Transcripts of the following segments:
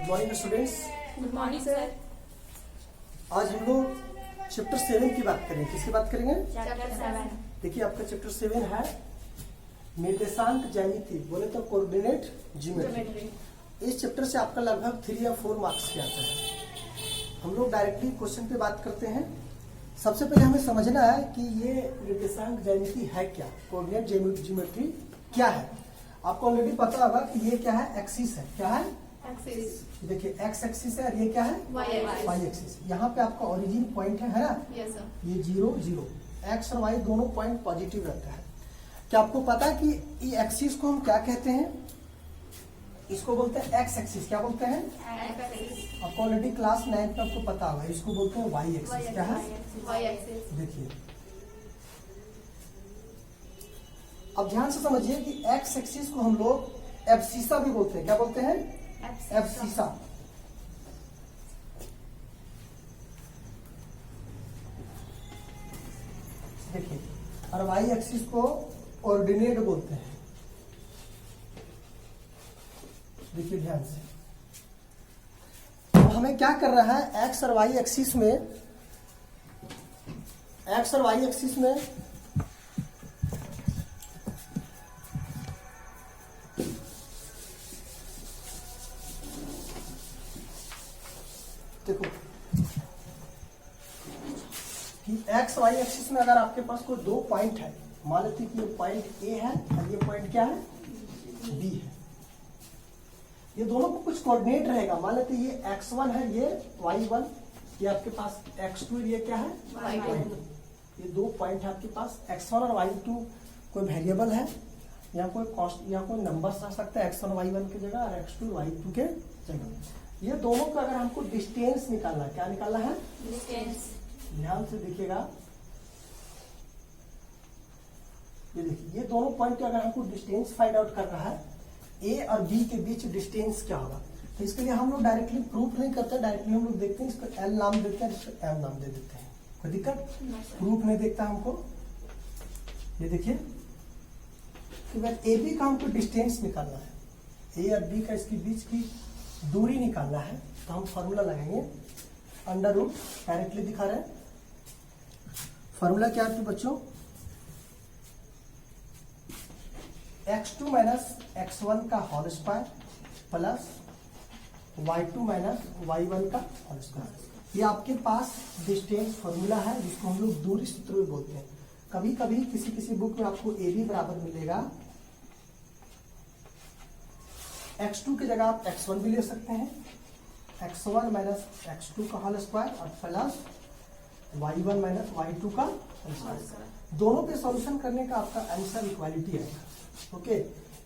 Good morning students. Good morning sir. आज हम लोग चैप्टर 7 की बात करेंगे। किसकी बात करेंगे? चैप्टर 7। देखिए आपका चैप्टर 7 है निर्देशांक ज्यामिति, बोले तो कोऑर्डिनेट ज्योमेट्री। इस चैप्टर से आपका लगभग 3 या 4 मार्क्स के आता है। हम लोग डायरेक्टली क्वेश्चन पे बात करते हैं। सबसे पहले हमें समझना है कि ये निर्देशांक ज्यामिति है क्या, कोऑर्डिनेट ज्योमेट्री क्या है। आपको ऑलरेडी पता होगा कि ये क्या है, एक्सिस है। क्या है? एक्सिस। देखिए एक्स एक्सिस है और ये क्या है, वाई एक्सिस। यहाँ पे आपका ओरिजिन पॉइंट है ना? Yes sir. ये 0 0, एक्स और वाई दोनों पॉइंट पॉजिटिव रहता है। क्या आपको पता है कि ये एक्सिस को हम क्या कहते हैं? इसको बोलते हैं एक्स एक्सिस। क्या बोलते हैं? एक्सिस। आपको ऑलरेडी क्लास 9 में आपको पता होगा, इसको बोलते हैं वाई एक्सिस। क्या है? Y axis. देखिए अब ध्यान से समझिए कि एक्स एक्सिस को हम लोग एब्सिसा भी बोलते हैं। क्या बोलते हैं? एब्सिसा। देखिए और वाई एक्सिस को ऑर्डिनेट बोलते हैं। देखिए ध्यान से, तो हमें क्या कर रहा है, एक्स और वाई एक्सिस में, एक्स और वाई एक्सिस में देखो कि एक्स वाई एक्सिस में अगर आपके पास कोई 2 पॉइंट है, मान लेते हैं कि ये पॉइंट ए है और ये पॉइंट क्या है, बी है। ये दोनों को कुछ कोऑर्डिनेट रहेगा। मान लेते हैं ये x1 है, ये y1, ये आपके पास x2, ये क्या है, y2। ये 2 पॉइंट है आपके पास, x1 और y2 कोई वेरिएबल है, या कोई कॉस्ट या कोई नंबर आ सकता है x1 y1 की जगह और x2 y2 के जगह। ये दोनों का अगर हमको डिस्टेंस निकालना है, क्या निकालना है? डिस्टेंस। ध्यान से देखिएगा, ये देखिए ये दोनों पॉइंट का अगर हमको डिस्टेंस फाइंड आउट कर रहा है, ए और बी के बीच डिस्टेंस क्या होगा, तो इसके लिए हम लोग डायरेक्टली प्रूफ नहीं करते, डायरेक्टली हम लोग देखते हैं, इसको एल नाम देते हैं, इसको एम नाम दे देते हैं। कोई दिक्कत? प्रूफ नहीं देखता हमको। ये देखिए कि भाई ए बी का हमको डिस्टेंस निकालना है, ए और बी का इसके बीच की दूरी निकालना है, तो हम फॉर्मूला लगाएंगे अंडर रूट। डायरेक्टली दिखा रहे हैं फॉर्मूला क्या है बच्चों, x2 माइनस x1 का whole square plus y2 minus y1 का होल स्क्वायर। ये आपके पास डिस्टेंस फॉर्मूला है, जिसको हम लोग दूरी सूत्र भी बोलते हैं। कभी कभी किसी किसी बुक में आपको ए बी बराबर मिलेगा, x2 की जगह आप x1 भी ले सकते हैं, x1 माइनस x2 का होल स्क्वायर और प्लस y1 माइनस y2 का होल स्क्वायर। दोनों पे सॉल्यूशन करने का आपका आंसर इक्वालिटी आएगा। ओके,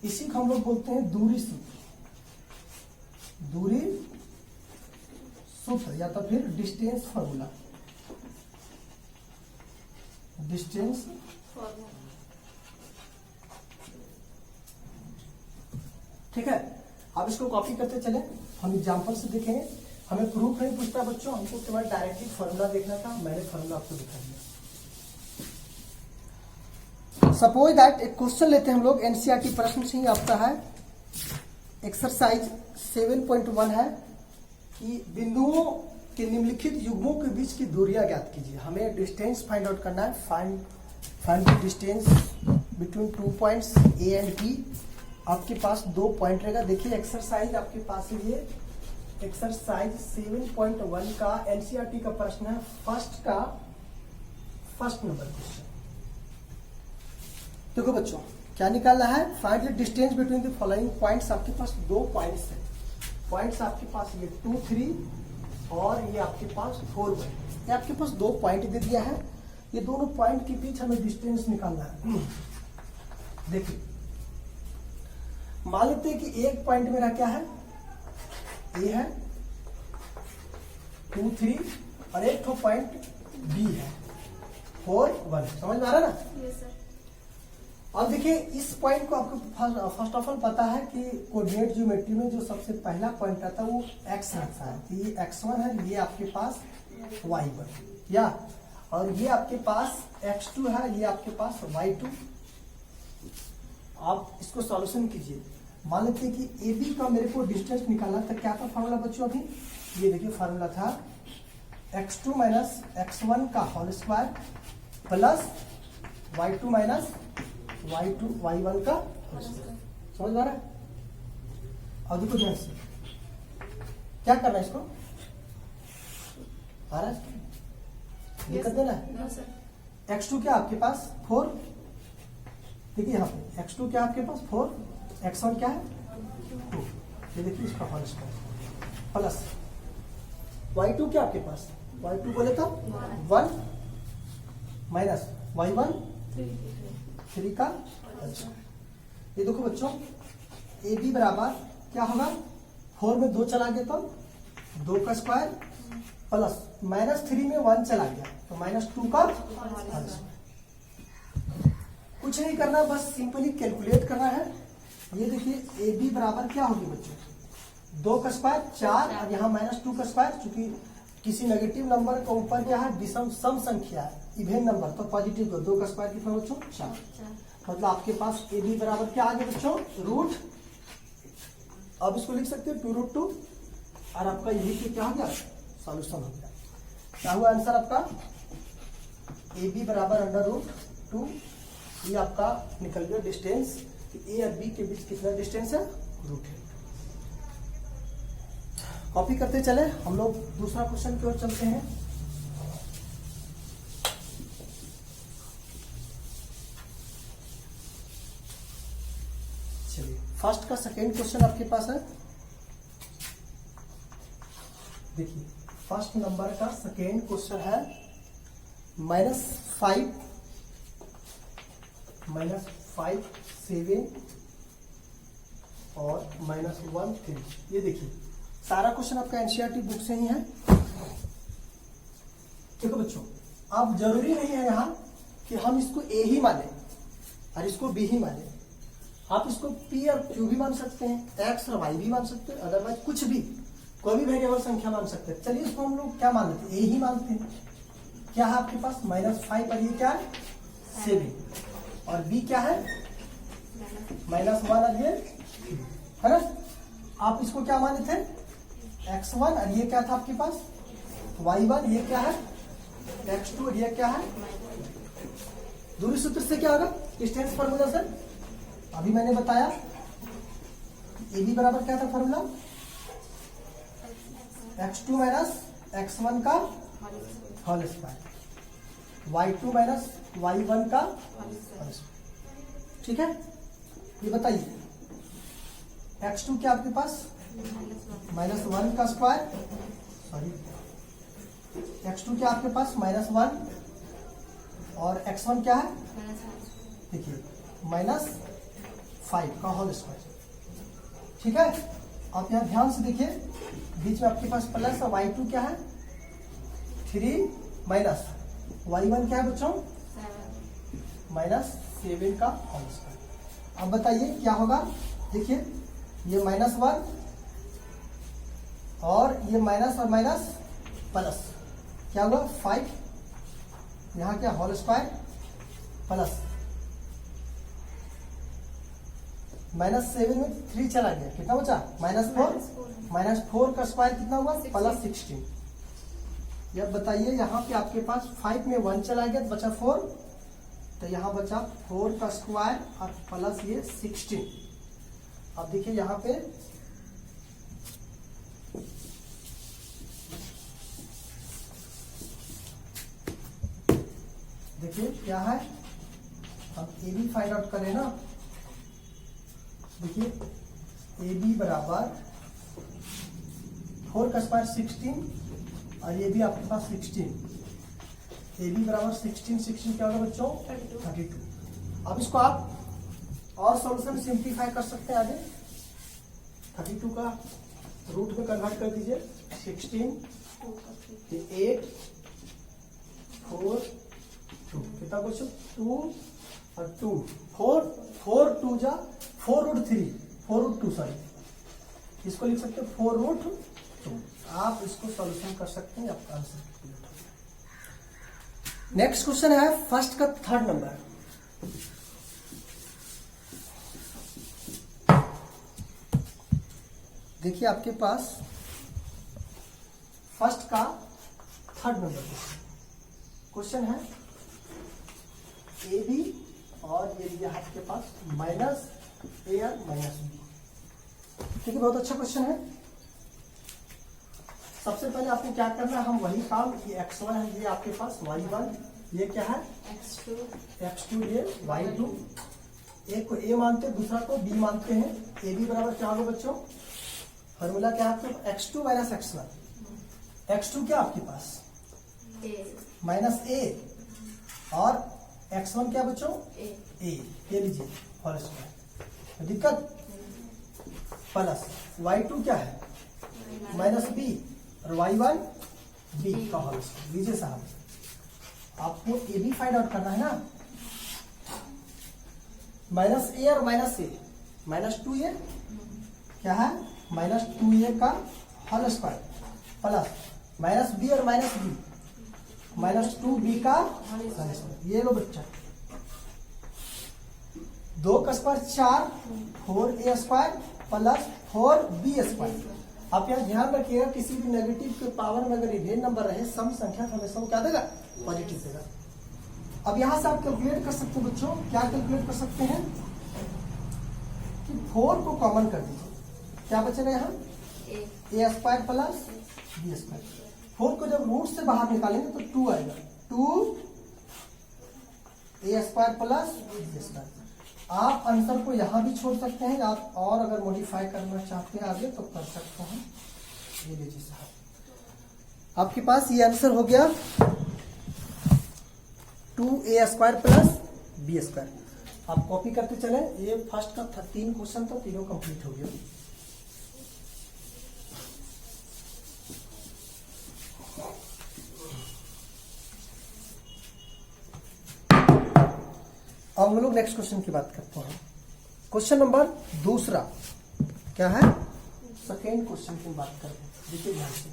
इसी को हम लोग बोलते हैं दूरी सूत्र, दूरी सूत्र या तो फिर डिस्टेंस फॉर्मूला, डिस्टेंस। ठीक है, अब इसको कॉपी करते चले, हम एग्जांपल से देखेंगे। हमें प्रूफ नहीं पूछता बच्चों, हमको केवल डायरेक्टली फॉर्मूला देखना था, मैंने फॉर्मूला आपको दिखा दिया। सपोज दैट एक क्वेश्चन लेते हैं हम लोग, एनसीईआरटी प्रश्न से ही आपका है, एक्सरसाइज 7.1 है कि बिंदुओं के निम्नलिखित युग्मों के बीच की दूरियां ज्ञात कीजिए। हमें डिस्टेंस फाइंड आउट करना है, find the distance between 2 points A and B. आपके पास 2 पॉइंट रहेगा। देखिए एक्सरसाइज आपके पास है, ये एक्सरसाइज 7.1 का एनसीईआरटी का प्रश्न है, फर्स्ट नंबर क्वेश्चन। देखो बच्चों क्या निकालना है, find the distance between the following points. आपके पास 2 पॉइंट्स हैं, पॉइंट्स आपके पास ये 2 3 और ये आपके पास 4 पॉइंट। ये आपके पास 2 पॉइंट दे दिया है, ये दोनों पॉइंट के बीच हमें डिस्टेंस निकालना है। देखिए मान लेते हैं कि एक पॉइंट मेरा क्या है, ए है, 2 3 और एक तो पॉइंट बी है, 4 1। समझ में आ रहा है ना? Yes sir. अब देखिए इस पॉइंट को आपको फर्स्ट ऑफ ऑल पता है कि कोऑर्डिनेट ज्योमेट्री में जो सबसे पहला पॉइंट आता है वो x रहता है, तो ये x1 है, ये आपके पास y1 या, और ये आपके पास x2 है, ये आपके पास y2। आप इसको सॉल्यूशन कीजिए। मान लेते हैं कि ए बी का मेरे को डिस्टेंस निकालना था, क्या था फार्मूला बच्चों अभी? ये देखिए फार्मूला था x2 माइनस x1 का whole square plus y2 minus y1 का होल स्क्वायर। समझ आ रहा है? और देखो ध्यान से क्या करना है, इसको आ रहा है, दिक्कत देना है। No, sir. x2 क्या आपके पास 4, देखिए यहाँ पे x2 क्या आपके पास 4, x1 क्या है 2, ये देखिए इसका होल स्क्वायर प्लस y2 क्या आपके पास, y2 बोले तो 1 माइनस y1 3 का होल स्क्वायर। ये देखो बच्चों ए बी बराबर क्या होगा, 4 में 2 चला गया तो 2 का स्क्वायर प्लस -3 में 1 चला गया तो -2 का होल स्क्वायर। कुछ नहीं करना, बस सिंपली कैलकुलेट करना है। ये देखिए ए बी बराबर क्या होगी बच्चों, 2 का स्क्वायर 4 और यहाँ -2 का स्क्वायर, चूंकि किसी नेगेटिव नंबर का ऊपर क्या है विषम सम संख्या है, इवेन नंबर तो पॉजिटिव को 2 का स्क्वायर कितना बच्चों 4, मतलब आपके पास ए बी बराबर क्या आ गया बच्चों रूट, अब इसको लिख सकते हैं 2√2 और आपका यही के क्या हो गया सॉल्यूशन हो गया। क्या हुआ आंसर आपका, ए बी बराबर √2, ये आपका निकल गया डिस्टेंस, ए और बी के बीच कितना डिस्टेंस है रूट है। कॉपी करते चले हम लोग दूसरा क्वेश्चन की ओर चलते हैं। चलिए फर्स्ट का सेकेंड क्वेश्चन आपके पास है, देखिए फर्स्ट नंबर का सेकेंड क्वेश्चन है -5 7 और -1 3। ये देखिए सारा क्वेश्चन आपका एनसीईआरटी बुक से ही है। देखो बच्चों अब जरूरी नहीं है यहाँ कि हम इसको ए ही माने और इसको बी ही माने, आप इसको पी और क्यू भी मान सकते हैं, एक्स और वाई भी मान सकते हैं, अदरवाइज कुछ भी कोई भी वेरिएबल संख्या मान सकते हैं। चलिए इसको हम लोग क्या मान लेते हैं, ए ही मानते हैं। क्या है आपके पास -5 और ये क्या है 7 और बी क्या है -1 और ये है ना। आप इसको क्या माने थे x1 और ये क्या था आपके पास y1, ये क्या है x2 और ये क्या है, दूरी सूत्र से क्या होगा डिस्टेंस फार्मूला से अभी मैंने बताया। ए बी बराबर क्या था फार्मूला, x2 माइनस x1 का whole square, y2 minus y1 का होल स्क्वायर। ठीक है, ये बताइए x2 क्या आपके पास -1 का स्क्वायर, सॉरी x2 क्या आपके पास -1 और x1 क्या है देखिए -5 का होल स्क्वायर। ठीक है, आप यहाँ ध्यान से देखिए बीच में आपके पास प्लस और y2 क्या है 3 माइनस y1 क्या है बच्चों -7 का होल स्क्वायर। अब बताइए क्या होगा, देखिए ये -1 और ये माइनस और माइनस प्लस क्या हुआ 5, यहाँ क्या होल स्क्वायर प्लस -7 में 3 चला गया, कितना बचा -4, -4 का स्क्वायर कितना हुआ +16। अब बताइए यहाँ पे आपके पास 5 में 1 चला गया तो बचा 4, तो यहाँ बचा 4 का स्क्वायर और प्लस ये 16। अब देखिए यहाँ पे देखिए क्या है, हम ए बी फाइंड आउट करें ना। देखिए ए बी बराबर 4 का स्क्वायर 16 और ये भी आपके पास 16, ए बी बराबर 16 क्या होगा बच्चों 32। अब इसको आप और सॉल्यूशन सिंप्लीफाई कर सकते हैं आगे, 32 का रूट में कन्वर्ट कर दीजिए 16 8 4 2 कितना बच्चों 2 और 2 4 2 जा 4√3 सॉरी, इसको लिख सकते हैं 4√2। आप इसको सॉल्यूशन कर सकते हैं, आपका आंसर कैलकुलेट हो गया। नेक्स्ट क्वेश्चन है फर्स्ट का थर्ड नंबर। देखिए आपके पास फर्स्ट का थर्ड नंबर क्वेश्चन है ए बी और ये दिया है आपके पास माइनस ए और माइनस बी। ठीक है, बहुत अच्छा क्वेश्चन है। सबसे पहले आपको क्या करना है, हम वही काम, ये x1 है, ये आपके पास y1, ये क्या है x2, ये y2। एक को a मानते हैं, दूसरा को b मानते हैं। ए बी बराबर क्या होगा बच्चों, फॉर्मूला क्या है आपके, x2 माइनस x1। x2 क्या आपके पास माइनस a और x1 क्या बच्चों a। ये लीजिए होल स्क्वायर, दिक्कत प्लस y2 क्या है माइनस b और y1 b का होल स्क्वायर। लीजिए साहब, आपको ए बी फाइंड आउट करना है ना, माइनस ए और माइनस ए, माइनस 2a क्या है माइनस 2a का whole square plus minus B और माइनस बी माइनस 2b का होल स्क्वायर। ये लो बच्चा, 2 का square 4, 4a square plus 4b square. आप यहाँ ध्यान रखिएगा, किसी भी नेगेटिव के पावर में अगर इवेन नंबर रहे, सम संख्या हमेशा वो क्या देगा, पॉजिटिव देगा। अब यहाँ से आप कैलकुलेट कर सकते हो बच्चों, क्या कैलकुलेट कर सकते हैं कि 4 को कॉमन कर दीजिए, क्या बचेगा यहाँ a square plus b square. 4 को जब रूट से बाहर निकालेंगे तो 2 आएगा, 2a square plus b square. आप आंसर को यहां भी छोड़ सकते हैं, आप और अगर मॉडिफाई करना चाहते हैं आगे तो कर सकते हैं। ये लीजिए साहब, आपके पास ये आंसर हो गया 2a square plus b square. आप कॉपी करते चले, ये फर्स्ट का 3 क्वेश्चन तो तीनों कंप्लीट हो गया। अब हम लोग नेक्स्ट क्वेश्चन की बात करते हैं। क्वेश्चन नंबर दूसरा क्या है, सेकेंड क्वेश्चन की बात करते हैं। देखिए ध्यान से,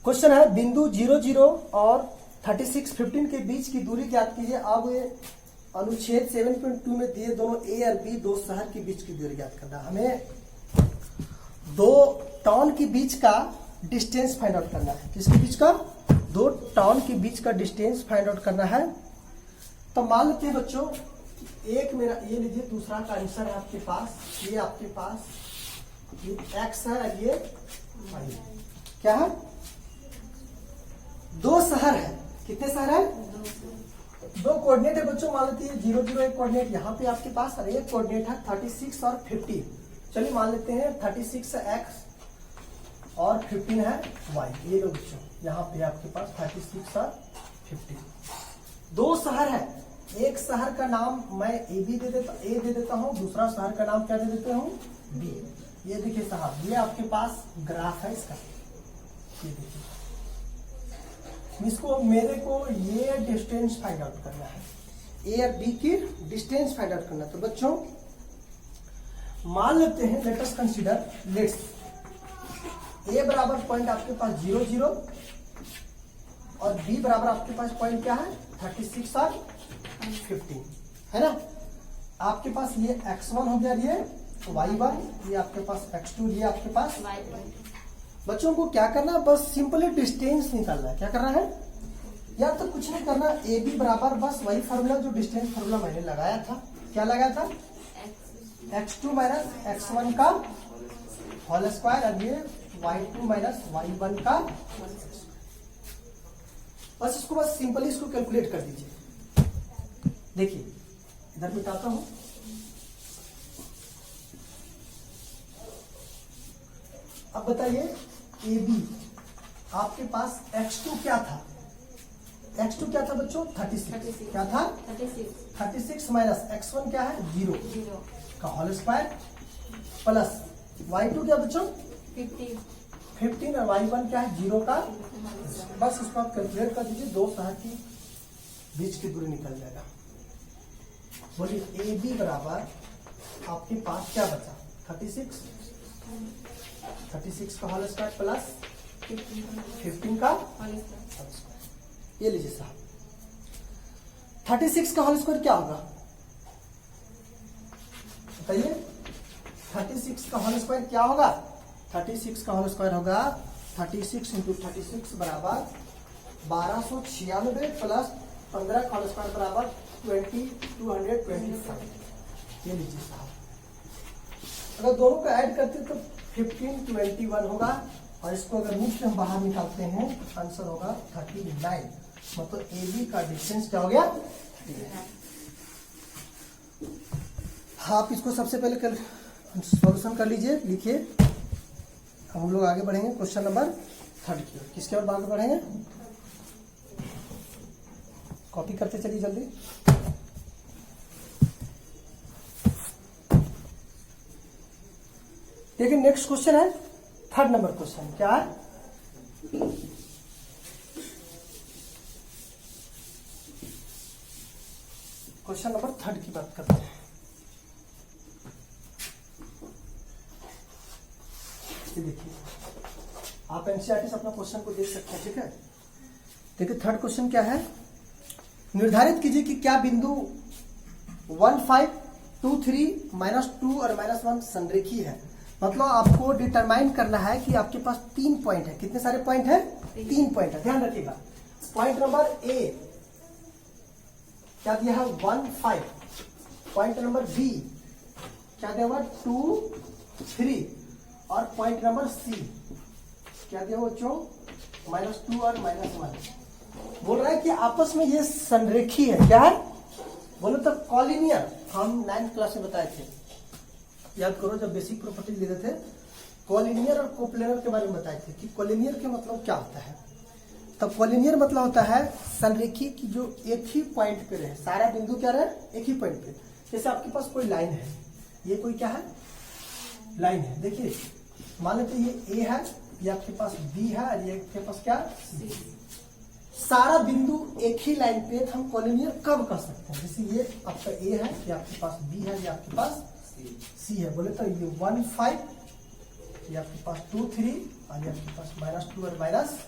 क्वेश्चन है बिंदु 0, 0 और 36, 15 के बीच की दूरी ज्ञात कीजिए। अब ये अनुच्छेद 7.2 में दिए दोनों ए और बी दो शहर के बीच की दूरी ज्ञात करना। हमें दो टाउन के बीच का डिस्टेंस फाइंड आउट करना है। किसके बीच का, 2 टाउन के बीच का डिस्टेंस फाइंड आउट करना है। तो मान लेते हैं बच्चों, एक मेरा ये लीजिए, दूसरा का आंसर है आपके पास, ये आपके पास ये x है और ये y है। क्या है, 2 शहर है। कितने शहर है, 2 कोऑर्डिनेट है बच्चों। मान लेते हैं 0, 0 एक कोऑर्डिनेट यहाँ पे आपके पास, और एक कोऑर्डिनेट है 36 और 15। चलिए मान लेते हैं 36 है x और 15 है y। ये लो बच्चों, यहाँ पे आपके पास 36 और 15 2 शहर है। एक शहर का नाम मैं ए बी दे देता हूँ, दूसरा शहर का नाम क्या दे देता हूँ, बी। ये देखिए साहब, ये आपके पास ग्राफ है इसका, ये देखिए। इसको मेरे को ये डिस्टेंस फाइंड आउट करना है, ए और बी की डिस्टेंस फाइंड आउट करना है। तो बच्चों मान लेते हैं, let us consider, let's a बराबर पॉइंट आपके पास 0, 0 और बी बराबर आपके पास पॉइंट क्या है 36 और 15 है ना। आपके पास ये x1 हो गया, ये y1, ये आपके पास x2, ये आपके पास बच्चों को क्या करना है, बस सिंपली डिस्टेंस निकालना है। क्या करना है, या तो कुछ नहीं करना, ए बी बराबर बस वही फार्मूला जो डिस्टेंस फार्मूला मैंने लगाया था। क्या लगाया था, x2 माइनस x1 का होल स्क्वायर और ये y2 माइनस y1 का। बस इसको बस सिंपली इसको कैलकुलेट कर दीजिए। देखिए इधर मिटाता हूं, अब बताइए ए बी आपके पास x2 क्या था, x2 क्या था बच्चों 36 क्या था 36 माइनस x1 क्या है 0 का होल स्क्वायर प्लस y2 क्या बच्चों 15 और y1 क्या है 0 का। बस इसको आप कैलकुलेट कर दीजिए, 2 शहर की बीच की दूरी निकल जाएगा। बोलिए ए बी बराबर आपके पास क्या बचा 36 का होल स्क्वायर प्लस 15 का होल स्क्वायर। ये लीजिए साहब, 36 का होल स्क्वायर क्या होगा बताइए, 36 का होल स्क्वायर क्या होगा? 36 का होल स्क्वायर होगा 36 इंटू 36 बराबर 1296 प्लस 15 का होल स्क्वायर बराबर 225। ये लीजिए साहब, अगर दोनों को ऐड करते तो 1521 होगा, और इसको अगर रूट से हम बाहर निकालते हैं आंसर होगा 39। मतलब ए बी का डिस्टेंस क्या हो गया? हाँ, आप इसको सबसे पहले कर सॉल्यूशन कर लीजिए, लिखिए। हम लोग आगे बढ़ेंगे क्वेश्चन नंबर 3 की ओर। किसके और आगे बढ़ेंगे? कॉपी करते चलिए जल्दी। देखिए नेक्स्ट क्वेश्चन है 3rd नंबर क्वेश्चन। क्या है? क्वेश्चन नंबर 3rd की बात करते हैं। ये देखिए, आप एनसीईआरटी से अपना क्वेश्चन को देख सकते हैं, ठीक है। देखिए 3rd क्वेश्चन क्या है? निर्धारित कीजिए कि क्या बिंदु 1, 5, 2, 3, -2 और -1 संरेखी है। मतलब आपको डिटरमाइन करना है कि आपके पास 3 पॉइंट है। कितने सारे पॉइंट है? 3 पॉइंट है, ध्यान रखिएगा। पॉइंट नंबर ए क्या दिया है? 1, 5। पॉइंट नंबर बी क्या दिया हुआ? 2, 3। और पॉइंट नंबर सी क्या दिया हुआ बच्चों? -2 और -1। बोल रहा है कि आपस में ये संरेखी है। क्या है? बोलो तो कॉलिनियर। हम 9th क्लास में बताए थे, याद करो जब बेसिक प्रॉपर्टी ले रहे थे, कॉलिनियर और कोप्लेनर के बारे में बताए थे कि कॉलिनियर के मतलब क्या होता है। तब कॉलिनियर मतलब होता है संरेखी की जो एक ही पॉइंट पे रहे, सारा बिंदु क्या रहे? एक ही पॉइंट पे। जैसे आपके पास कोई लाइन है, ये कोई क्या है? लाइन है। देखिए मान लेते ये ए है, ये आपके पास बी है, और ये आपके पास क्या? सी। सारा बिंदु एक ही लाइन पे हम कॉलिनियर कब कर सकते हैं? जैसे ये आपका ए है, ये आपके पास बी है, ये आपके पास सी है। बोले तो ये 1, 5, ये आपके पास 2, 3 और ये आपके पास -2 और माइनस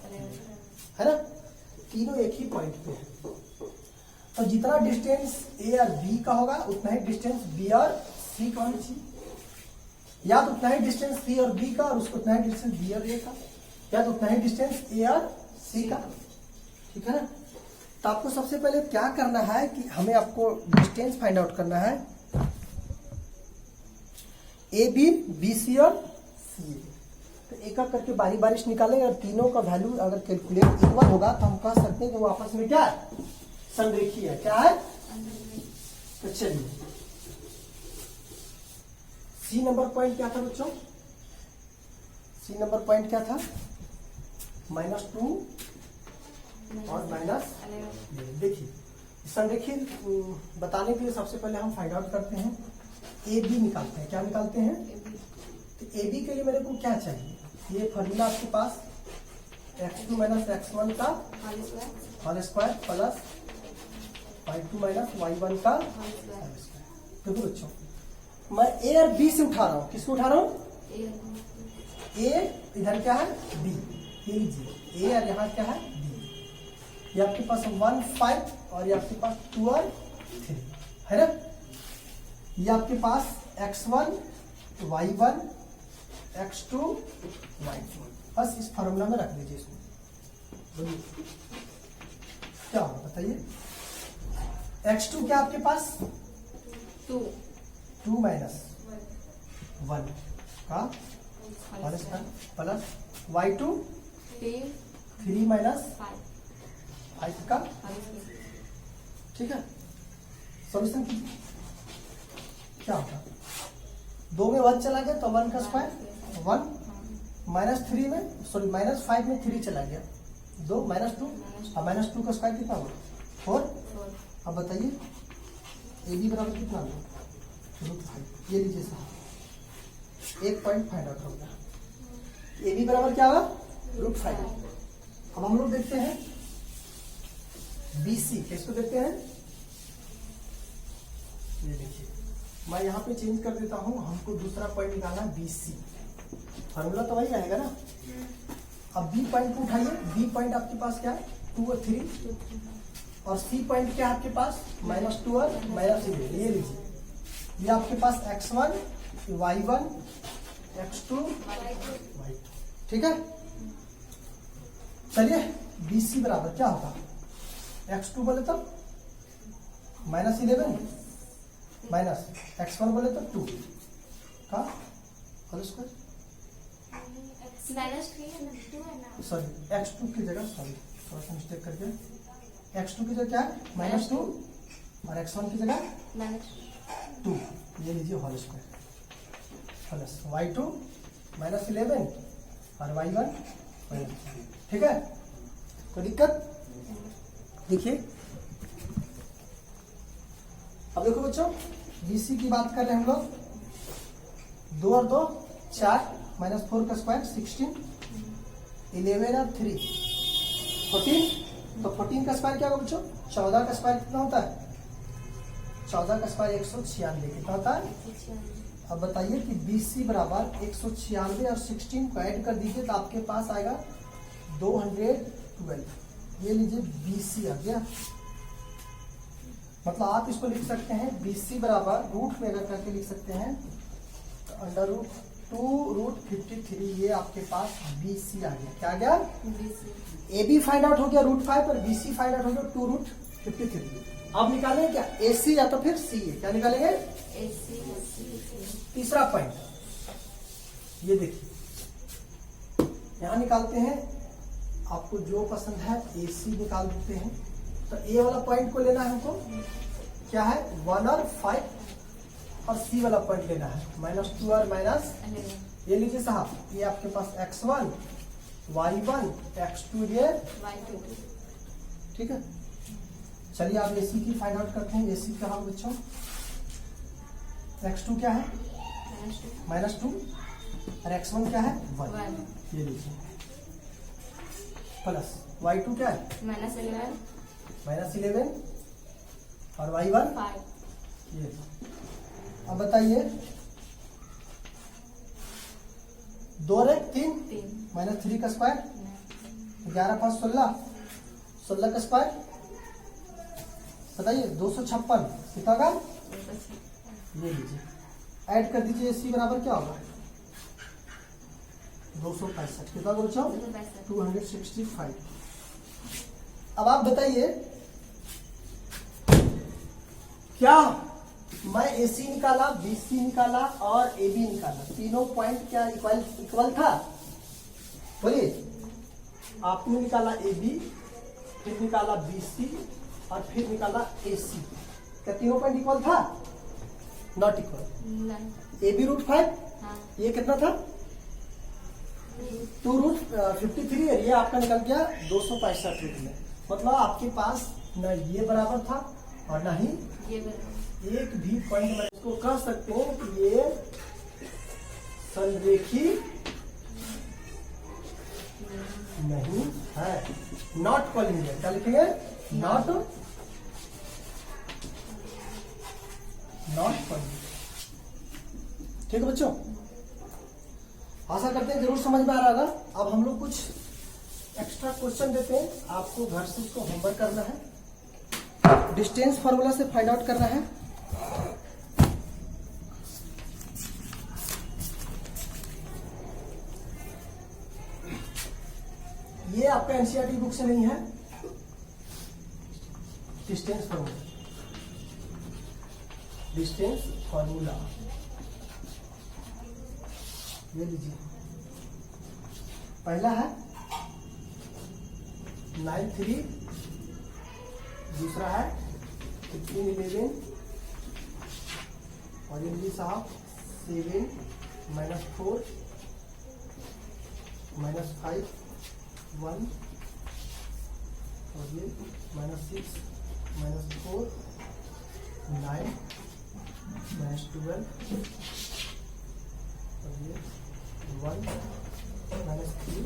है ना। तीनों एक ही पॉइंट पे है। तो जितना डिस्टेंस ए और बी का होगा उतना ही डिस्टेंस बी और सी का होना चाहिए, या तो उतना ही डिस्टेंस सी और बी का, और उसको उतना ही डिस्टेंस बी और ए का, या तो उतना ही डिस्टेंस ए और सी का, ठीक है ना। तो आपको सबसे पहले क्या करना है कि हमें आपको डिस्टेंस फाइंड आउट करना है ए बी, बी सी और सी। तो एक एक करके बारी बारिश निकालेंगे, और तीनों का वैल्यू अगर कैलकुलेट इक्वल होगा तो हम कह सकते हैं कि वो आपस में क्या है? संरेखी है। क्या है? तो चलिए, सी नंबर पॉइंट क्या था बच्चों? सी नंबर पॉइंट क्या था? -2 और -11। देखिए संरेखी बताने के लिए सबसे पहले हम फाइंड आउट करते हैं, ए बी निकालते हैं। क्या निकालते हैं? तो ए बी के लिए मेरे को क्या चाहिए? ये फॉर्मूला आपके पास x2 - x1 का whole square plus y2 - y1 का होल स्क्वायर। देखो बच्चों, मैं ए और बी से उठा रहा हूँ। किसको उठा रहा हूँ? ए, इधर क्या है? बी। ये लीजिए, ए और यहाँ क्या है? बी। ये आपके पास 1, 5 और ये आपके पास 2 और 3 है ना। ये आपके पास x1, y1, x2, y2। बस इस फॉर्मूला में रख दीजिए इसको। बोलिए क्या होगा बताइए? x2 क्या आपके पास? 2 - 1 का होल स्क्वायर प्लस y2 3 - 5 का, ठीक है। सॉल्यूशन कीजिए, क्या होगा? 2 में 1 चला गया तो 1 का स्क्वायर 1, -3 में सॉरी -5 में 3 चला गया 2, -2 और -2 का स्क्वायर कितना हुआ? 4। अब बताइए ए बी बराबर कितना हुआ? √5। ये लीजिए साहब, एक पॉइंट फाइंड आउट होगा। ए बी बराबर क्या होगा? √5। अब हम लोग देखते हैं बी सी। किसको देखते हैं? ये देखिए, मैं यहाँ पे चेंज कर देता हूँ, हमको दूसरा पॉइंट निकालना बी सी। फॉर्मूला तो वही रहेगा ना। अब बी पॉइंट को उठाइए। बी पॉइंट आपके पास क्या है? 2 और 3, और सी पॉइंट क्या है आपके पास? -2 और -3। ये लीजिए, ये आपके पास x1 y1 x2 y2, ठीक है। चलिए BC बराबर क्या होगा, x2 बोले तो -11 माइनस x1 बोले तो 2 का होल स्क्वायर, सॉरी x2 की जगह, सॉरी थोड़ा सा मिस्टेक करके, x2 की जगह क्या है -2 और x1 की जगह -2, ये लीजिए होल स्क्वायर प्लस y2 -11 और y1 -3, ठीक है। कोई दिक्कत, देखिए अब देखो बच्चों BC की बात कर रहे हैं हम लोग, 2 और 2 4 -4 का स्क्वायर 16, 11 और 3 14, तो 14 का स्क्वायर क्या होगा बच्चों, 14 का स्क्वायर कितना होता है, 14 का स्क्वायर 196 कितना होता है। अब बताइए कि BC बराबर 196 और 16 को ऐड कर दीजिए तो आपके पास आएगा 212, ये लीजिए BC आ गया। मतलब आप इसको लिख सकते हैं BC बराबर रूट में अगर करके लिख सकते हैं तो √2√53, ये आपके पास BC आ गया। क्या आ गया, AB फाइंड आउट हो गया √5 और BC फाइंड आउट हो गया 2√53। अब निकालेंगे क्या, AC या तो फिर CA, क्या निकालेंगे, तीसरा पॉइंट ये देखिए, यहां निकालते हैं, आपको जो पसंद है AC निकाल देते हैं। तो A वाला पॉइंट को लेना है हमको, क्या है 1 और 5, और C वाला पॉइंट लेना है -2 और -11। ये लीजिए साहब, ये आपके पास x1 y1 x2 ये y2, ठीक है। चलिए आप AC की फाइंड आउट करते हैं। AC क्या होगा बच्चों, x2 क्या है -2 और x1 क्या है 1, ये लीजिए प्लस y2 क्या है -11 और y1 5, ये। अब बताइए 2 और 3 -3 का स्क्वायर 11 5 16, 16 का स्क्वायर बताइए 256 कितना का, ये लीजिए ऐड कर दीजिए। AC बराबर क्या होगा 265, कितना बच्चों 265। अब आप बताइए क्या मैं AC निकाला, BC निकाला और AB निकाला, तीनों पॉइंट क्या इक्वल था, बोलिए। आपने निकाला AB, फिर निकाला BC और फिर निकाला AC, क्या तीनों पॉइंट इक्वल था, नॉट इक्वल। AB √5, ये कितना था 2√53 और ये आपका निकल गया 265 रूट में। मतलब आपके पास न ये बराबर था और न ही एक भी पॉइंट में, इसको कह सकते हैं कि ये संरेखी नहीं है, नॉट कॉलिनियर। क्या लिखेंगे, नॉट कॉलिनियर, ठीक है बच्चों। आशा करते हैं जरूर समझ में आ रहा होगा। अब हम लोग कुछ एक्स्ट्रा क्वेश्चन देते हैं, आपको घर से इसको होमवर्क करना है, डिस्टेंस फार्मूला से फाइंड आउट करना है। ये आपका एनसीईआरटी बुक से नहीं है, डिस्टेंस फार्मूला ये लीजिए। पहला है 9 3, दूसरा है 15 11 और ये साहब 7 -4 -5 1 और ये -6 -4 9 -12 और ये 1 -3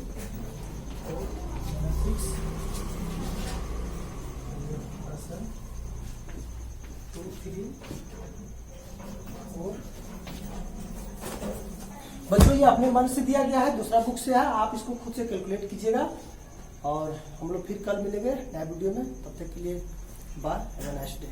4 -6 2 3 4। बच्चों ये अपने मन से दिया गया है, दूसरा बुक से है, आप इसको खुद से कैलकुलेट कीजिएगा। और हम लोग फिर कल मिलेंगे नए वीडियो में, तब तक के लिए bye, have a nice day.